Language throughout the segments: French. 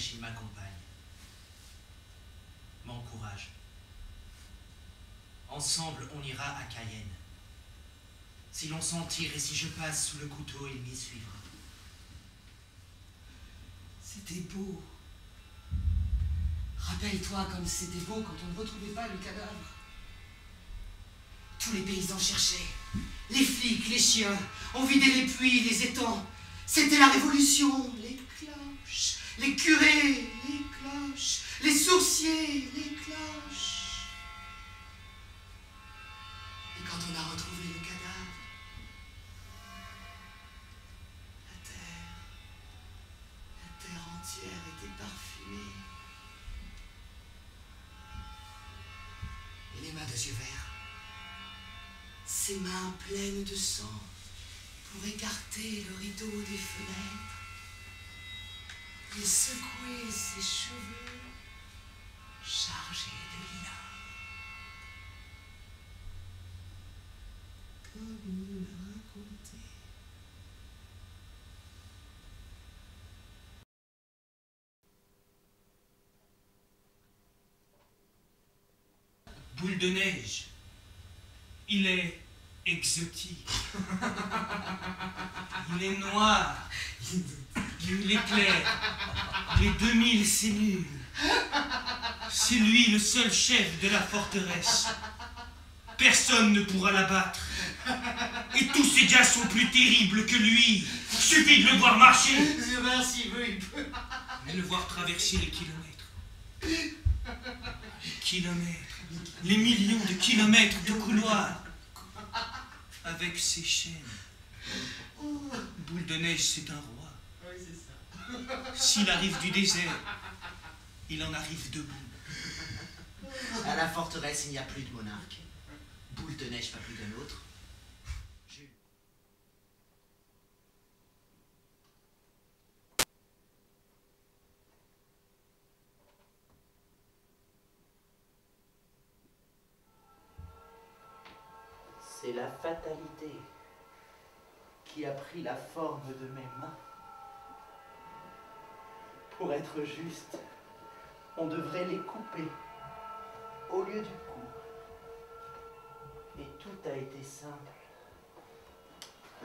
Budonèche, il m'accompagne, m'encourage. Ensemble, on ira à Cayenne. Si l'on s'en tire et si je passe sous le couteau, il m'y suivra. C'était beau. Rappelle-toi comme c'était beau quand on ne retrouvait pas le cadavre. Tous les paysans cherchaient. Les flics, les chiens, on vidait les puits, les étangs. C'était la révolution. Les cloches, les curés, les cloches, les sourciers, les cloches. Et quand on a retrouvé le cadavre, la terre entière était parfumée. Et les mains de yeux verts, ses mains pleines de sang pour écarter le rideau des fenêtres. Il secouait ses cheveux chargés de lilas. Comme il me l'a raconté. Boule de neige, il est exotique. Il est noir, il éclaire les 2000 cellules. C'est lui le seul chef de la forteresse. Personne ne pourra l'abattre. Et tous ces gars sont plus terribles que lui. Suffit de le voir marcher. S'il veut, il peut. Mais le voir traverser les kilomètres. Les kilomètres. Les millions de kilomètres de couloirs. Avec ses chaînes. Boule de neige, c'est un roi. Oui, c'est ça. S'il arrive du désert, il en arrive debout. À la forteresse, il n'y a plus de monarque. Boule de neige, pas plus d'un autre. C'est la fatalité qui a pris la forme de mes mains. Pour être juste, on devrait les couper au lieu du cou. Et tout a été simple.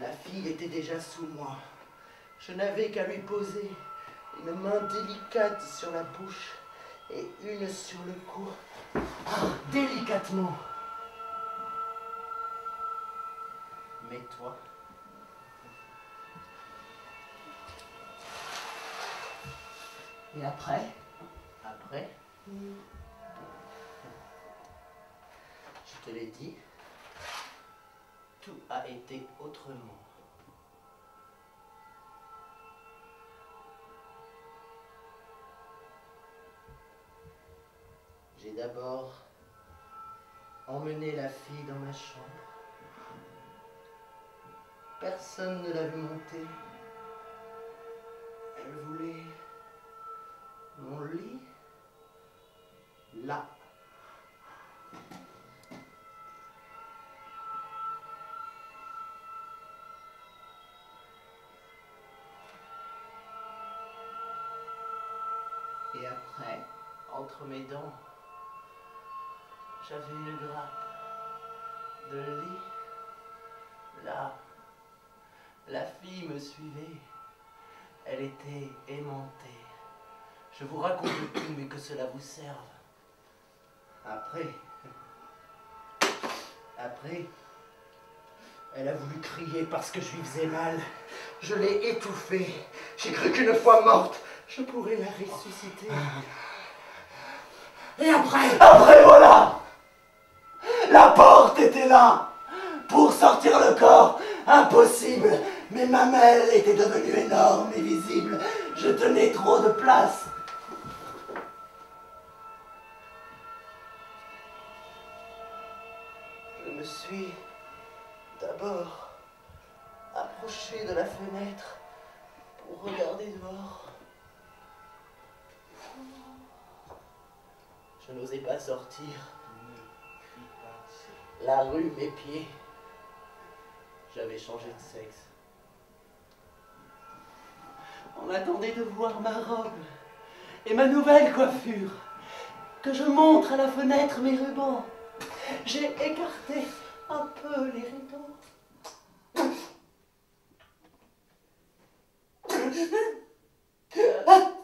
La fille était déjà sous moi. Je n'avais qu'à lui poser une main délicate sur la bouche et une sur le cou. Ah, délicatement. Mais toi, et après, je te l'ai dit, tout a été autrement. J'ai d'abord emmené la fille dans ma chambre. Personne ne l'a vu monter. Elle voulait mon lit là. Et après, entre mes dents, j'avais une grappe de lit là. La fille me suivait. Elle était aimantée. Je vous raconte tout, mais que cela vous serve. Après, elle a voulu crier parce que je lui faisais mal. Je l'ai étouffée. J'ai cru qu'une fois morte, je pourrais la ressusciter. Et après, voilà! La porte était là! Pour sortir le corps, impossible. Mes mamelles étaient devenues énormes et visibles. Je tenais trop de place. Je me suis d'abord approché de la fenêtre pour regarder dehors. Je n'osais pas sortir. La rue m'épiait. J'avais changé de sexe. On attendait de voir ma robe. et ma nouvelle coiffure, que je montre à la fenêtre mes rubans. J'ai écarté un peu les rideaux. Ah!